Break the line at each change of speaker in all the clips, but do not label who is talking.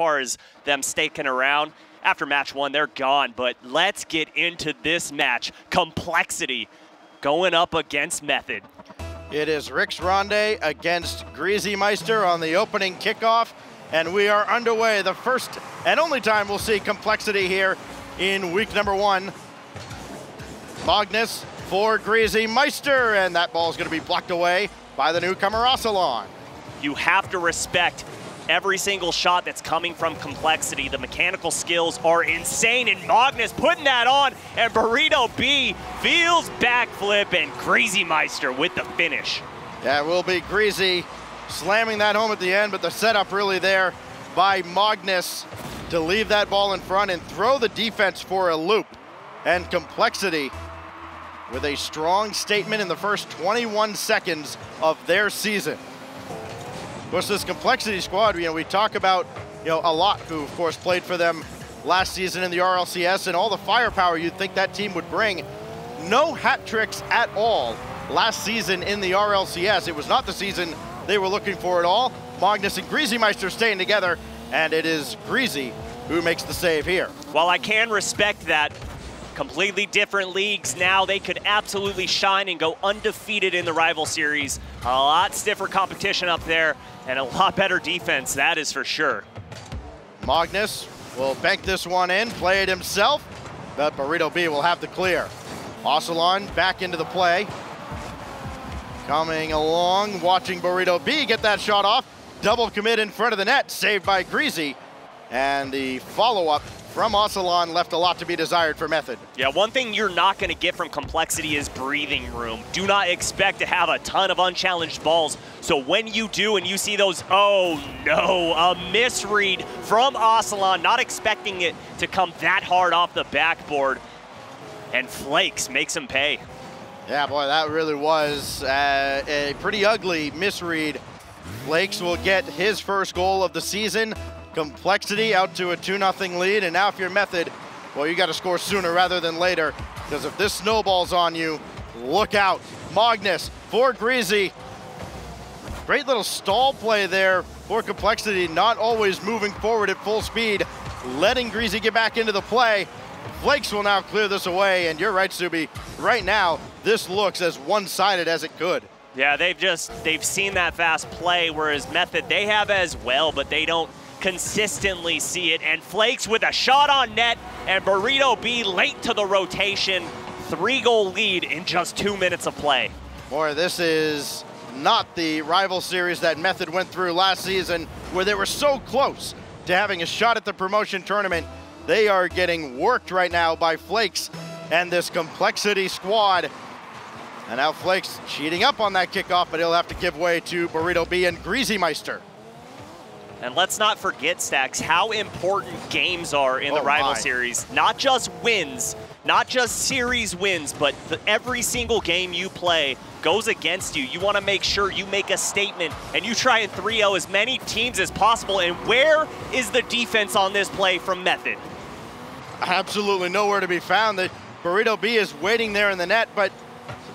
far as them staking around. After match one, they're gone, but let's get into this match. Complexity going up against Method.
It is Rix Ronde against Greasy Meister on the opening kickoff, and we are underway. The first and only time we'll see Complexity here in week number one. Magnus for Greasy Meister, and that ball is going to be blocked away by the newcomer Ocelon.
You have to respect every single shot that's coming from Complexity. The mechanical skills are insane, and Magnus putting that on, and Burrito B feels backflip, and Greasy Meister with the finish.
Yeah, it will be Greasy slamming that home at the end, but the setup really there by Magnus to leave that ball in front and throw the defense for a loop. And Complexity with a strong statement in the first 21 seconds of their season. Of course, this Complexity squad, we talk about, a lot who, of course, played for them last season in the RLCS, and all the firepower you'd think that team would bring. No hat tricks at all last season in the RLCS. It was not the season they were looking for at all. Magnus and Greasy Meister staying together, and it is Greasy who makes the save here.
While I can respect that, completely different leagues now. They could absolutely shine and go undefeated in the rival series. A lot stiffer competition up there and a lot better defense, that is for sure.
Magnus will bank this one in, play it himself, but Burrito B will have the clear. Ocelon back into the play. Coming along, watching Burrito B get that shot off. Double commit in front of the net, saved by Greasy. And the follow-up from Ocelon left a lot to be desired for Method.
Yeah, one thing you're not going to get from Complexity is breathing room. Do not expect to have a ton of unchallenged balls. So when you do and you see those, oh no, a misread from Ocelon, not expecting it to come that hard off the backboard. And Flakes makes him pay.
Yeah, boy, that really was a pretty ugly misread. Flakes will get his first goal of the season. Complexity out to a 2-0 lead, and now if you're Method, well, you got to score sooner rather than later, because if this snowballs on you, look out. Magnus for Greasy. Great little stall play there for Complexity, not always moving forward at full speed, letting Greasy get back into the play. Flakes will now clear this away, and you're right, Subi. Right now, this looks as one-sided as it could.
Yeah, they've seen that fast play, whereas Method, they have as well, but they don't consistently see it. And Flakes with a shot on net, and Burrito B late to the rotation. 3-goal lead in just 2 minutes of play.
Boy, this is not the rival series that Method went through last season, where they were so close to having a shot at the promotion tournament. They are getting worked right now by Flakes and this Complexity squad. And now Flakes cheating up on that kickoff, but he'll have to give way to Burrito B and Greasy Meister.
And let's not forget, Stacks, how important games are in the rival series. Not just wins, not just series wins, but every single game you play goes against you. You want to make sure you make a statement and you try and 3-0 as many teams as possible. And where is the defense on this play from Method?
Absolutely nowhere to be found. The Burrito B is waiting there in the net, but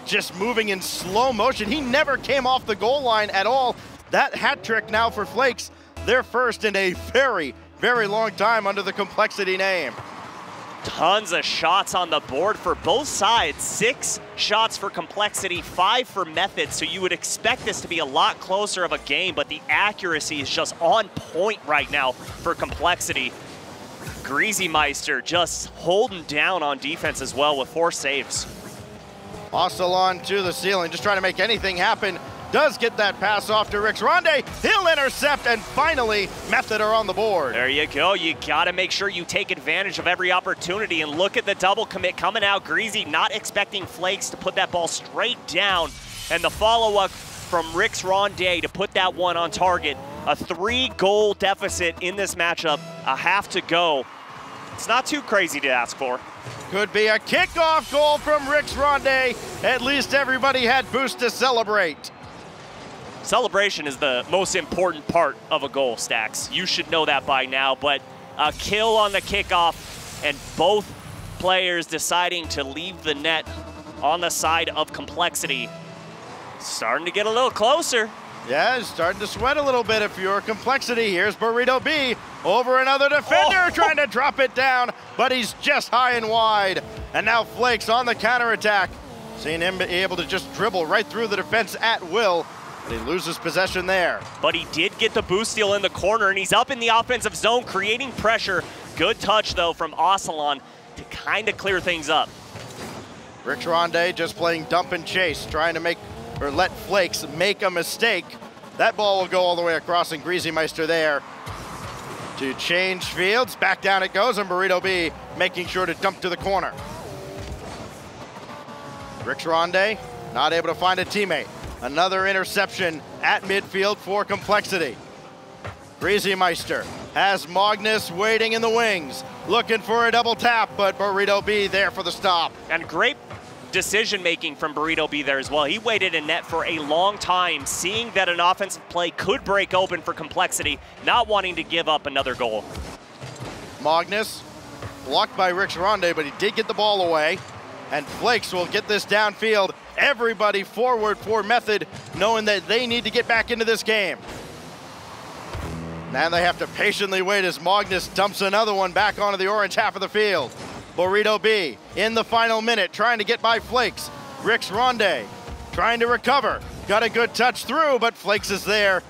just moving in slow motion. He never came off the goal line at all. That hat trick now for Flakes. Their first in a very, very long time under the Complexity name.
Tons of shots on the board for both sides. 6 shots for Complexity, 5 for Method. So you would expect this to be a lot closer of a game, but the accuracy is just on point right now for Complexity. Greasy Meister just holding down on defense as well with 4 saves.
Ocelon to the ceiling, just trying to make anything happen. Does get that pass off to Rix Ronde. He'll intercept, and finally, Method are on the board.
There you go. You got to make sure you take advantage of every opportunity, and look at the double commit coming out. Greasy not expecting Flakes to put that ball straight down, and the follow-up from Rix Ronde to put that one on target. A 3-goal deficit in this matchup, a half to go. It's not too crazy to ask for.
Could be a kickoff goal from Rix Ronde. At least everybody had boost to celebrate.
Celebration is the most important part of a goal, Stacks. You should know that by now, but a kill on the kickoff and both players deciding to leave the net on the side of Complexity. Starting to get a little closer.
Yeah, it's starting to sweat a little bit if you're Complexity. Here's Burrito B. over another defender, trying to drop it down, but he's just high and wide. And now Flakes on the counterattack. Seeing him be able to just dribble right through the defense at will, but he loses possession there.
But he did get the boost steal in the corner, and he's up in the offensive zone, creating pressure. Good touch, though, from Ocelon to kind of clear things up.
Rich Ronde just playing dump and chase, trying to make, or let Flakes make a mistake. That ball will go all the way across, and Greasymeister there to change fields. Back down it goes, and Burrito B making sure to dump to the corner. Rich Ronde not able to find a teammate. Another interception at midfield for Complexity. Greasymeister has Magnus waiting in the wings, looking for a double tap, but Burrito B there for the stop.
And great decision-making from Burrito B there as well. He waited in net for a long time, seeing that an offensive play could break open for Complexity, not wanting to give up another goal.
Magnus blocked by Rich Ronde, but he did get the ball away, and Flakes will get this downfield. Everybody forward for Method, knowing that they need to get back into this game. Now they have to patiently wait as Magnus dumps another one back onto the orange half of the field. Burrito B in the final minute, trying to get by Flakes. Rich Ronde trying to recover. Got a good touch through, but Flakes is there.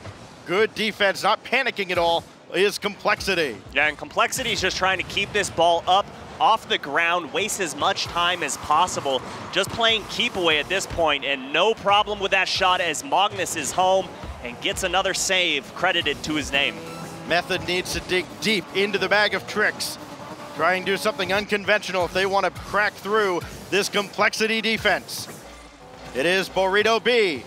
Good defense, not panicking at all, is Complexity.
Yeah, and Complexity is just trying to keep this ball up off the ground, waste as much time as possible. Just playing keep away at this point, and no problem with that shot as Magnus is home and gets another save credited to his name.
Method needs to dig deep into the bag of tricks. Try and do something unconventional if they want to crack through this Complexity defense. It is Burrito B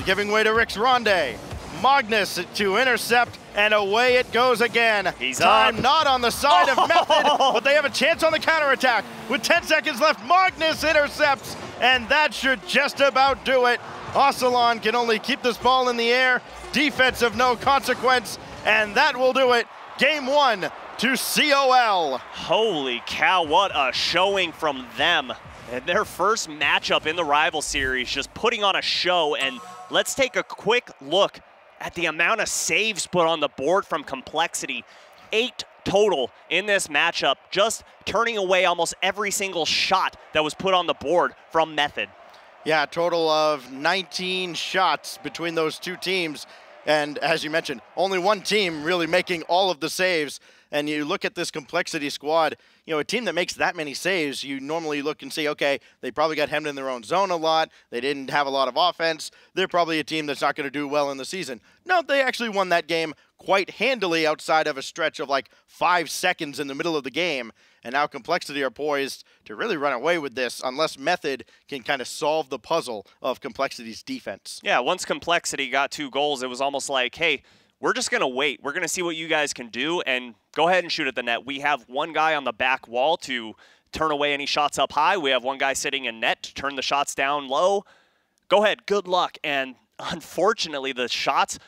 giving way to Rich Ronde. Magnus to intercept, and away it goes again.
He's
Time
up.
not on the side of Method, but they have a chance on the counterattack. With 10 seconds left, Magnus intercepts, and that should just about do it. Ocelon can only keep this ball in the air. Defense of no consequence, and that will do it. Game 1 to coL.
Holy cow, what a showing from them. And their first matchup in the rival series, just putting on a show. And let's take a quick look at the amount of saves put on the board from Complexity. 8 total in this matchup, just turning away almost every single shot that was put on the board from Method.
Yeah, a total of 19 shots between those two teams. And as you mentioned, only one team really making all of the saves. And you look at this Complexity squad, you know, a team that makes that many saves, you normally look and see, okay, they probably got hemmed in their own zone a lot. They didn't have a lot of offense. They're probably a team that's not going to do well in the season. No, they actually won that game quite handily outside of a stretch of like 5 seconds in the middle of the game. And now Complexity are poised to really run away with this unless Method can kind of solve the puzzle of Complexity's defense.
Yeah, once Complexity got 2 goals, it was almost like, hey, we're just going to wait. We're going to see what you guys can do and go ahead and shoot at the net. We have one guy on the back wall to turn away any shots up high. We have one guy sitting in net to turn the shots down low. Go ahead, good luck. And unfortunately, the shots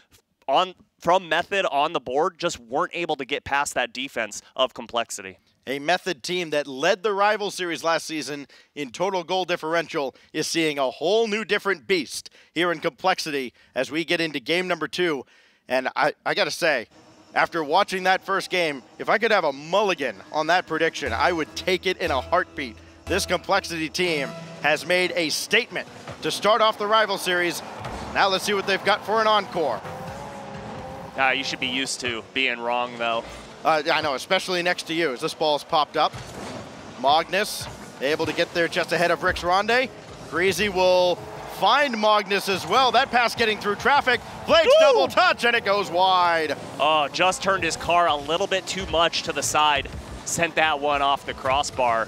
from Method on the board just weren't able to get past that defense of Complexity.
A Method team that led the rival series last season in total goal differential is seeing a whole new different beast here in Complexity as we get into game number 2. And I got to say, after watching that first game, if I could have a mulligan on that prediction, I would take it in a heartbeat. This Complexity team has made a statement to start off the rival series. Now let's see what they've got for an encore.
You should be used to being wrong, though.
I know, especially next to you as this ball's popped up. Magnus able to get there just ahead of Rich Ronde. Greasy will find Magnus as well. That pass getting through traffic. Flakes double touch, and it goes wide.
Oh, just turned his car a little bit too much to the side. Sent that one off the crossbar.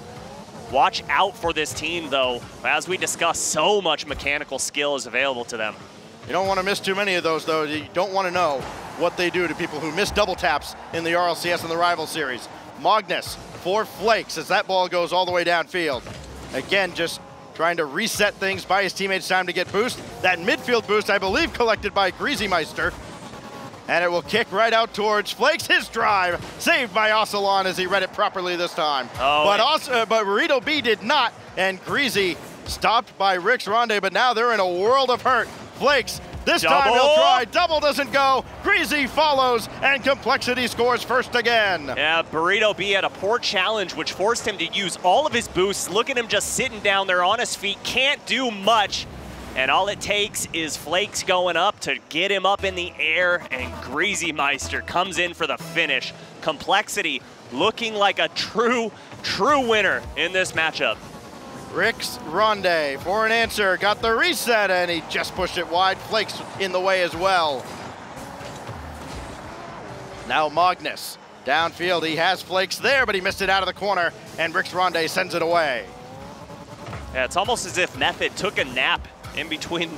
Watch out for this team, though. As we discussed, so much mechanical skill is available to them.
You don't want to miss too many of those, though. You don't want to know what they do to people who miss double taps in the RLCS and the rival series. Magnus for Flakes as that ball goes all the way downfield. Again, just trying to reset things, buy his teammates time to get boost. That midfield boost, I believe, collected by Greasymeister. And it will kick right out towards Flakes. His drive saved by Ocelon as he read it properly this time. But Burrito B did not, and Greasy stopped by Rich Ronde, but now they're in a world of hurt. Flakes This
Double.
time he'll try. Double doesn't go. Greasy follows, and Complexity scores first again.
Yeah, Burrito B had a poor challenge, which forced him to use all of his boosts. Look at him just sitting down there on his feet. Can't do much. And all it takes is Flakes going up to get him up in the air, and Greasy Meister comes in for the finish. Complexity looking like a true winner in this matchup.
Rix Ronde for an answer, got the reset, and he just pushed it wide. Flakes in the way as well. Now Magnus, downfield, he has Flakes there, but he missed it out of the corner, and Rix Ronde sends it away.
Yeah, it's almost as if Method took a nap in between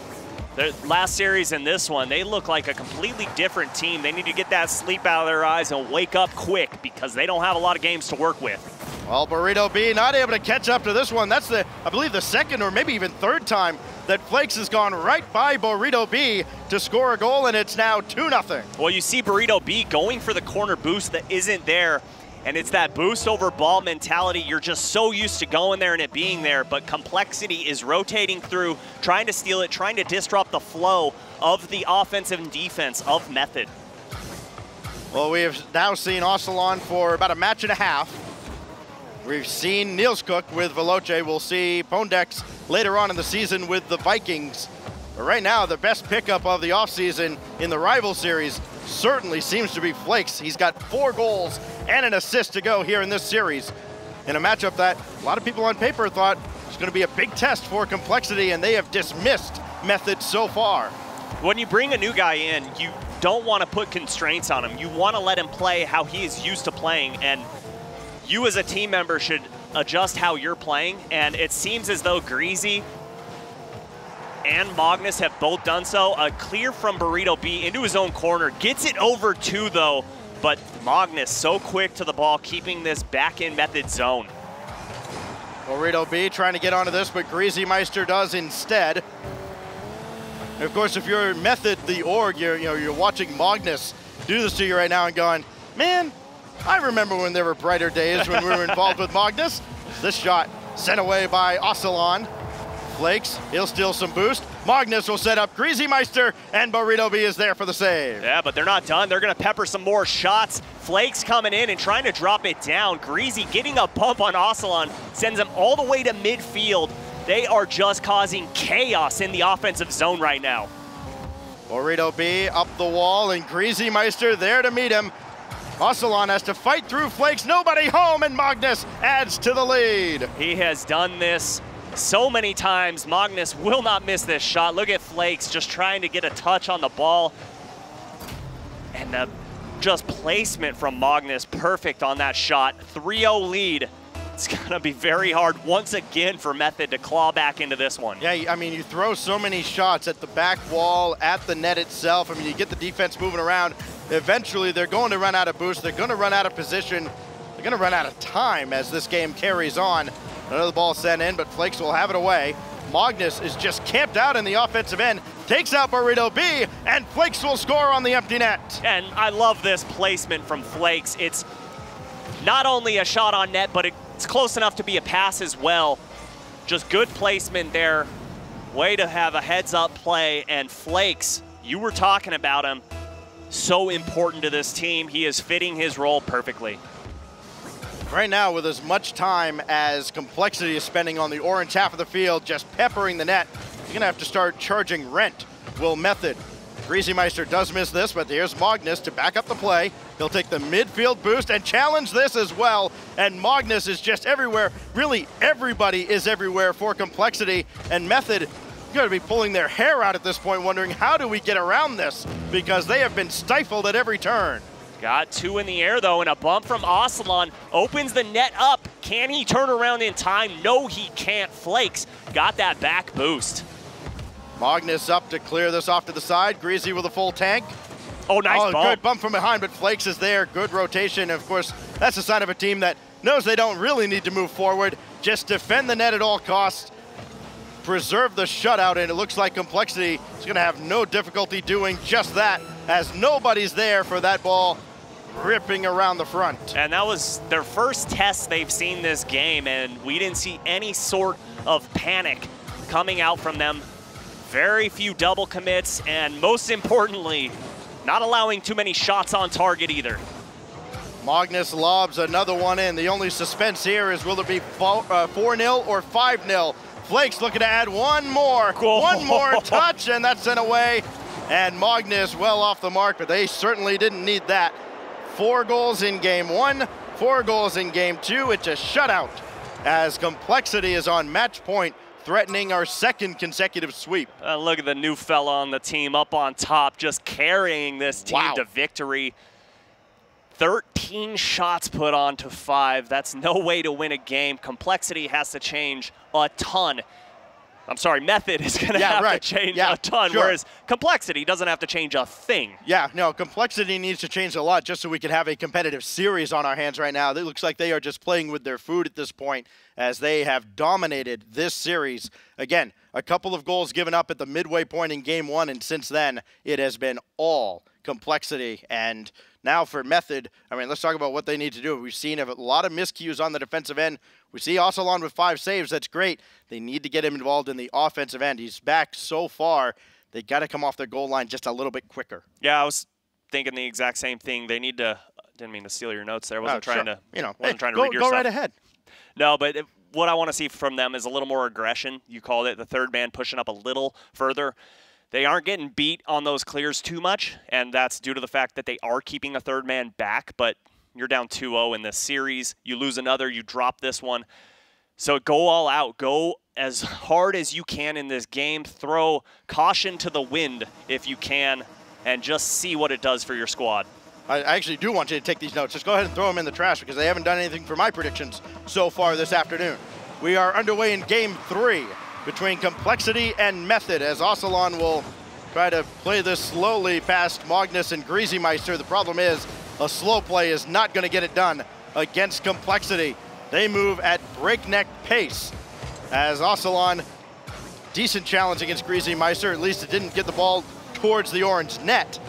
the last series and this one. They look like a completely different team. They need to get that sleep out of their eyes and wake up quick because they don't have a lot of games to work with.
Well, Burrito B not able to catch up to this one. That's I believe the second or maybe even third time that Flakes has gone right by Burrito B to score a goal, and it's now 2-0.
Well, you see Burrito B going for the corner boost that isn't there, and it's that boost over ball mentality. You're just so used to going there and it being there, but Complexity is rotating through, trying to steal it, trying to disrupt the flow of the offensive and defense of Method.
Well, we have now seen Ocelon for about a match and a half. We've seen Niels Cook with Veloce. We'll see Pondex later on in the season with the Vikings. But right now, the best pickup of the offseason in the rival series certainly seems to be Flakes. He's got 4 goals and an assist to go here in this series, in a matchup that a lot of people on paper thought was going to be a big test for Complexity, and they have dismissed Method so far.
When you bring a new guy in, you don't want to put constraints on him. You want to let him play how he is used to playing, and you as a team member should adjust how you're playing, and it seems as though Greasy and Magnus have both done so. A clear from Burrito B into his own corner. Gets it over 2 though, but Magnus so quick to the ball, keeping this back in Method zone.
Burrito B trying to get onto this, but Greasy Meister does instead. And of course, if you're Method, the org, you're watching Magnus do this to you right now and going, man, I remember when there were brighter days when we were involved with Magnus. This shot sent away by Ocelon. Flakes, he'll steal some boost. Magnus will set up Greasy Meister, and Burrito B is there for the save.
Yeah, but they're not done. They're going to pepper some more shots. Flakes coming in and trying to drop it down. Greasy getting a bump on Ocelon, sends him all the way to midfield. They are just causing chaos in the offensive zone right now.
Burrito B up the wall, and Greasy Meister there to meet him. Ocelon has to fight through Flakes, nobody home, and Magnus adds to the lead.
He has done this so many times. Magnus will not miss this shot. Look at Flakes just trying to get a touch on the ball. And the just placement from Magnus, perfect on that shot. 3-0 lead. It's gonna be very hard once again for Method to claw back into this one.
Yeah, I mean, you throw so many shots at the back wall, at the net itself. I mean, you get the defense moving around. Eventually, they're going to run out of boost. They're going to run out of position. They're going to run out of time as this game carries on. Another ball sent in, but Flakes will have it away. Magnus is just camped out in the offensive end, takes out Burrito B, and Flakes will score on the empty net.
And I love this placement from Flakes. It's not only a shot on net, but it's close enough to be a pass as well. Just good placement there. Way to have a heads-up play, and Flakes, you were talking about him. So important to this team. He is fitting his role perfectly.
Right now, with as much time as Complexity is spending on the orange half of the field, just peppering the net, you're gonna have to start charging rent. Will Method. Greasy Meister does miss this, but here's Magnus to back up the play. He'll take the midfield boost and challenge this as well. And Magnus is just everywhere. Really, everybody is everywhere for Complexity. And Method, going to be pulling their hair out at this point, wondering how do we get around this, because they have been stifled at every turn.
Got 2 in the air though, and a bump from Ocelon opens the net up. Can he turn around in time? No, he can't. Flakes got that back boost.
Magnus up to clear this off to the side. Greasy with a full tank.
Oh, nice bump.
Good bump from behind, but Flakes is there. Good rotation. Of course, that's a sign of a team that knows they don't really need to move forward. Just defend the net at all costs. Preserve the shutout, and it looks like Complexity is going to have no difficulty doing just that, as nobody's there for that ball ripping around the front.
And that was their first test they've seen this game, and we didn't see any sort of panic coming out from them Very few double commits, and most importantly, not allowing too many shots on target either.
Magnus lobs another one in. The only suspense here is will it be 4-0 or 5-0? Flakes looking to add one more touch, and that's sent away. And Magnus well off the mark, but they certainly didn't need that. 4 goals in game 1, 4 goals in game 2. It's a shutout as Complexity is on match point, threatening our 2nd consecutive sweep.
Look at the new fella on the team up on top, just carrying this team to victory. 13 shots put on to 5. That's no way to win a game. Complexity has to change a ton. I'm sorry, Method is going to have to change a ton, whereas Complexity doesn't have to change a thing.
Yeah, no, Complexity needs to change a lot just so we can have a competitive series on our hands right now. It looks like they are just playing with their food at this point as they have dominated this series. Again, a couple of goals given up at the midway point in game 1, and since then, it has been all Complexity. And now for Method, I mean, let's talk about what they need to do. We've seen a lot of miscues on the defensive end. We see Ocelon with 5 saves. That's great. They need to get him involved in the offensive end. He's back so far. They got to come off their goal line just a little bit quicker.
Yeah, I was thinking the exact same thing. They need to. Didn't mean to steal your notes there. Wasn't trying to. Wasn't trying to read your stuff.
Go right ahead.
No, but what I want to see from them is a little more aggression. You called it the third man pushing up a little further. They aren't getting beat on those clears too much, and that's due to the fact that they are keeping a third man back, but you're down 2-0 in this series. You lose another, you drop this one. So go all out. Go as hard as you can in this game. Throw caution to the wind if you can, and just see what it does for your squad.
I actually do want you to take these notes. Just go ahead and throw them in the trash because they haven't done anything for my predictions so far this afternoon. We are underway in game 3. Between Complexity and Method, as Ocelon will try to play this slowly past Magnus and Greasymeister. The problem is a slow play is not going to get it done against Complexity. They move at breakneck pace as Ocelon, decent challenge against Greasymeister. At least it didn't get the ball towards the orange net.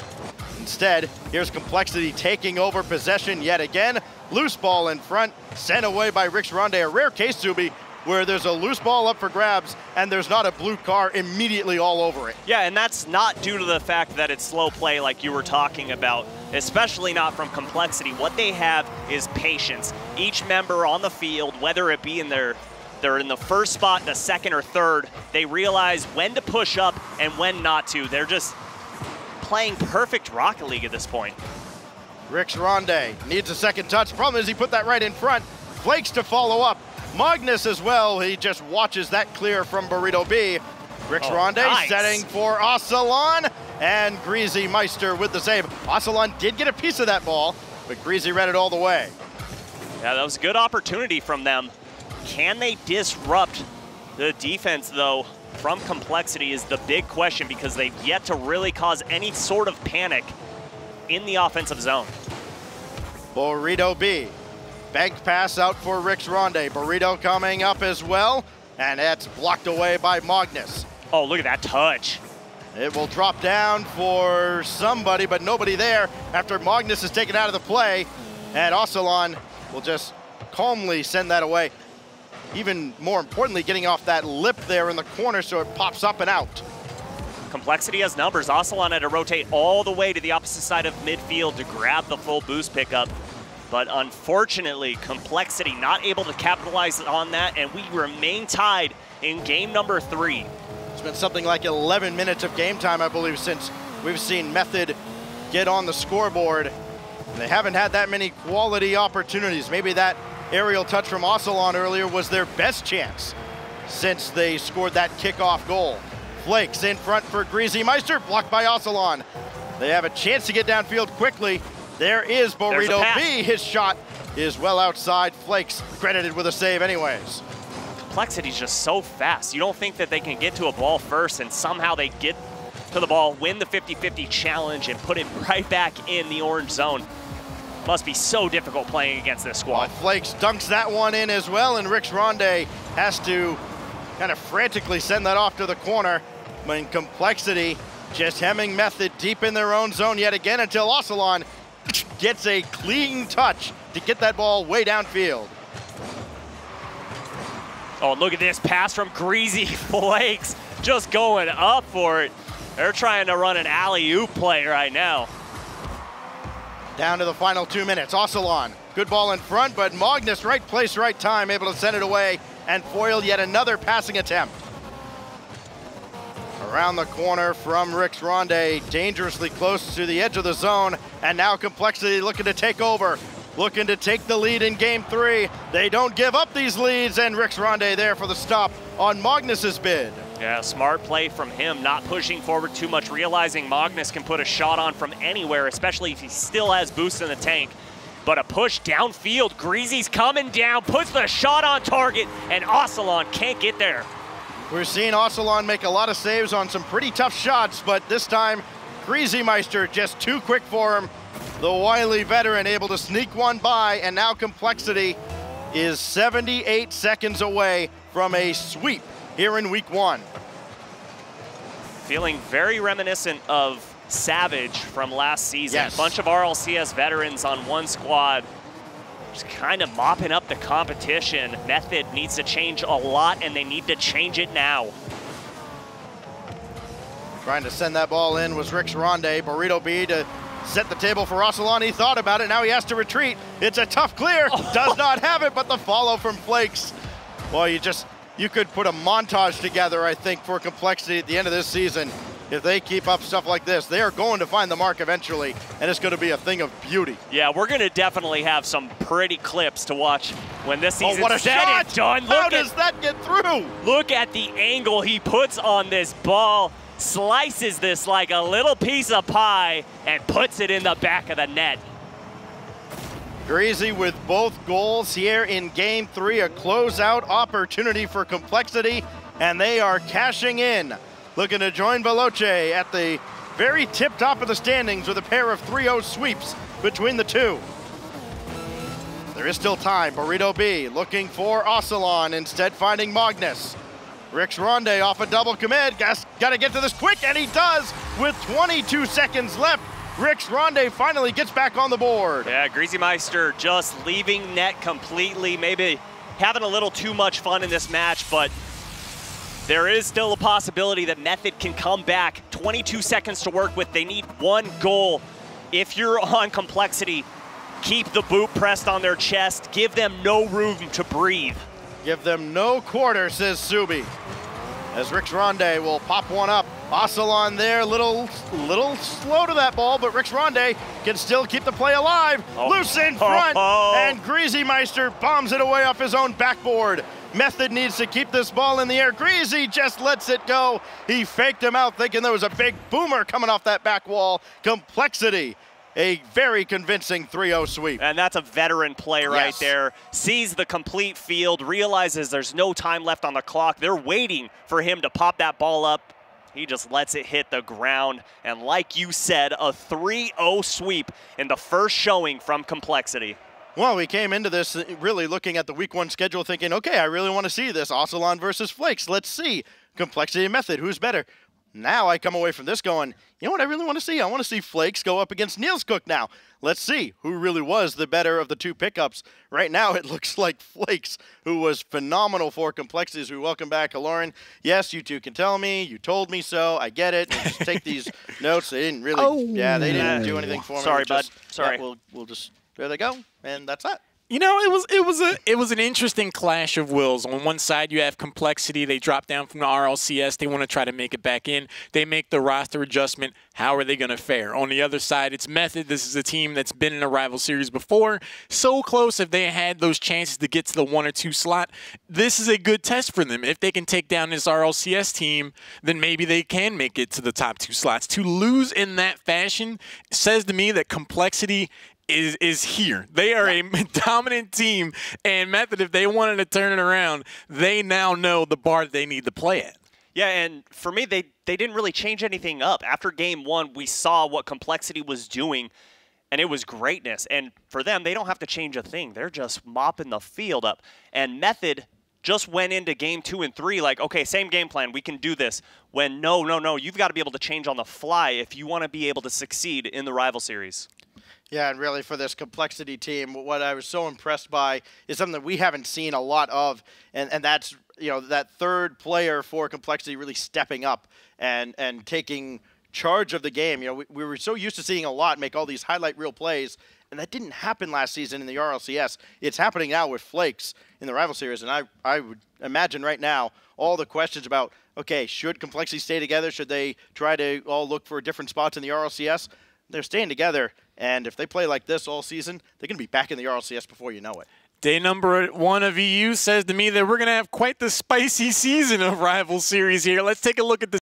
Instead, here's Complexity taking over possession yet again. Loose ball in front, sent away by Rix Ronde. A rare case, Zuby, where there's a loose ball up for grabs and there's not a blue car immediately all over it.
Yeah, and that's not due to the fact that it's slow play like you were talking about, especially not from Complexity. What they have is patience. Each member on the field, whether it be in they're in the first spot, the second or third, they realize when to push up and when not to. They're just playing perfect Rocket League at this point.
Rix Ronde needs a second touch. Problem is he put that right in front. Flakes to follow up. Magnus as well, he just watches that clear from Burrito B. Rix Ronde setting for Ocelon, and Greasymeister with the save. Ocelon did get a piece of that ball, but Greasy read it all the way.
Yeah, that was a good opportunity from them. Can they disrupt the defense, though, from Complexity is the big question because they've yet to really cause any sort of panic in the offensive zone.
Burrito B. Bank pass out for Rix Ronde. Burrito coming up as well, and that's blocked away by Magnus.
Oh, look at that touch.
It will drop down for somebody, but nobody there after Magnus is taken out of the play, and Ocelon will just calmly send that away. Even more importantly, getting off that lip there in the corner so it pops up and out.
Complexity has numbers. Ocelon had to rotate all the way to the opposite side of midfield to grab the full boost pickup. But unfortunately, Complexity not able to capitalize on that, and we remain tied in game number 3.
It's been something like 11 minutes of game time, I believe, since we've seen Method get on the scoreboard. And they haven't had that many quality opportunities. Maybe that aerial touch from Ocelon earlier was their best chance since they scored that kickoff goal. Flakes in front for Greasymeister, blocked by Ocelon. They have a chance to get downfield quickly. There is Burrito B. His shot is well outside. Flakes credited with a save anyways.
Complexity's just so fast. You don't think that they can get to a ball first, and somehow they get to the ball, win the 50-50 challenge, and put it right back in the orange zone. Must be so difficult playing against this squad.
Flakes dunks that one in as well, and Rix Ronde has to kind of frantically send that off to the corner. When Complexity just hemming Method deep in their own zone yet again until Ocelon gets a clean touch to get that ball way downfield.
Oh, look at this pass from Greasy Flakes. just going up for it. They're trying to run an alley-oop play right now.
Down to the final 2 minutes. Ocelon, good ball in front, but Magnus, right place, right time, able to send it away and foil yet another passing attempt. Around the corner from Rix Ronde, dangerously close to the edge of the zone, and now Complexity looking to take over, looking to take the lead in game 3. They don't give up these leads, and Rix Ronde there for the stop on Magnus's bid.
Yeah, smart play from him, not pushing forward too much, realizing Magnus can put a shot on from anywhere, especially if he still has boost in the tank. But a push downfield, Greasy's coming down, puts the shot on target, and Ocelon can't get there.
We're seeing Ocelon make a lot of saves on some pretty tough shots, but this time, Greasy Meister just too quick for him. The wily veteran able to sneak one by, and now Complexity is 78 seconds away from a sweep here in week 1.
Feeling very reminiscent of Savage from last season.
Yes.
A bunch of RLCS veterans on one squad, just kind of mopping up the competition. Method needs to change a lot, and they need to change it now.
Trying to send that ball in was Rix Ronde. Burrito B to set the table for Ocelon. He thought about it, now he has to retreat. It's a tough clear, does not have it, but the follow from Flakes. Well, you could put a montage together, I think, for Complexity at the end of this season. If they keep up stuff like this, they are going to find the mark eventually, and it's going to be a thing of beauty.
Yeah, we're going to definitely have some pretty clips to watch when this season's
what a
said
shot!
and done.
How does that get through?
Look at the angle he puts on this ball, slices this like a little piece of pie, and puts it in the back of the net.
Greasy with both goals here in game 3, a closeout opportunity for Complexity, and they are cashing in. Looking to join Veloce at the very tip top of the standings with a pair of 3-0 sweeps between the two. There is still time. Burrito B looking for Ocelon, instead finding Magnus. Rix Ronde off a double commit. Got to get to this quick, and he does with 22 seconds left. Rix Ronde finally gets back on the board.
Yeah, Greasy Meister just leaving net completely, maybe having a little too much fun in this match, but there is still a possibility that Method can come back. 22 seconds to work with. They need one goal. If you're on Complexity, keep the boot pressed on their chest. Give them no room to breathe.
Give them no quarter, says Subi. As Rix Ronde will pop one up. Ocelon there, little slow to that ball, but Rix Ronde can still keep the play alive. Loose in front, and Greasy Meister bombs it away off his own backboard. Method needs to keep this ball in the air. Greasy just lets it go. He faked him out thinking there was a big boomer coming off that back wall. Complexity, a very convincing 3-0 sweep.
And that's a veteran play right there. Sees the complete field, realizes there's no time left on the clock. They're waiting for him to pop that ball up. He just lets it hit the ground. And like you said, a 3-0 sweep in the first showing from Complexity.
Well, we came into this really looking at the week 1 schedule thinking, okay, I really want to see this. Ocelon versus Flakes. Let's see. Complexity and Method, who's better? Now I come away from this going, you know what I really want to see? I want to see Flakes go up against Niels Cook now. Let's see who really was the better of the two pickups. Right now it looks like Flakes, who was phenomenal for Complexities. We welcome back Lauren. Yes, you two can tell me. You told me so. I get it. Just take these notes. They didn't really, they didn't do anything for me.
Sorry, bud. Sorry.
We'll just, there they go. And that's that.
You know, it was an interesting clash of wills. On one side, you have Complexity. They drop down from the RLCS. They want to try to make it back in. They make the roster adjustment. How are they going to fare? On the other side, it's Method. This is a team that's been in a rival series before. So close if they had those chances to get to the 1 or 2 slot. This is a good test for them. If they can take down this RLCS team, then maybe they can make it to the top 2 slots. To lose in that fashion says to me that Complexity is here. They are a dominant team, and Method, if they wanted to turn it around, they now know the bar that they need to play at.
Yeah, and for me, they didn't really change anything up. After game 1, we saw what Complexity was doing, and it was greatness. And for them, they don't have to change a thing. They're just mopping the field up. And Method just went into game 2 and 3 like, okay, same game plan, we can do this. When no, you've got to be able to change on the fly if you want to be able to succeed in the rival series.
Yeah, and really for this Complexity team, what I was so impressed by is something that we haven't seen a lot of, and that's, you know, that third player for Complexity really stepping up and taking charge of the game. You know, we were so used to seeing a lot make all these highlight reel plays, and that didn't happen last season in the RLCS. It's happening now with Flakes in the Rival Series, and I would imagine right now all the questions about, okay, should Complexity stay together? Should they try to all look for different spots in the RLCS? They're staying together, and if they play like this all season, they're going to be back in the RLCS before you know it.
Day number 1 of EU says to me that we're going to have quite the spicy season of Rival Series here. Let's take a look at the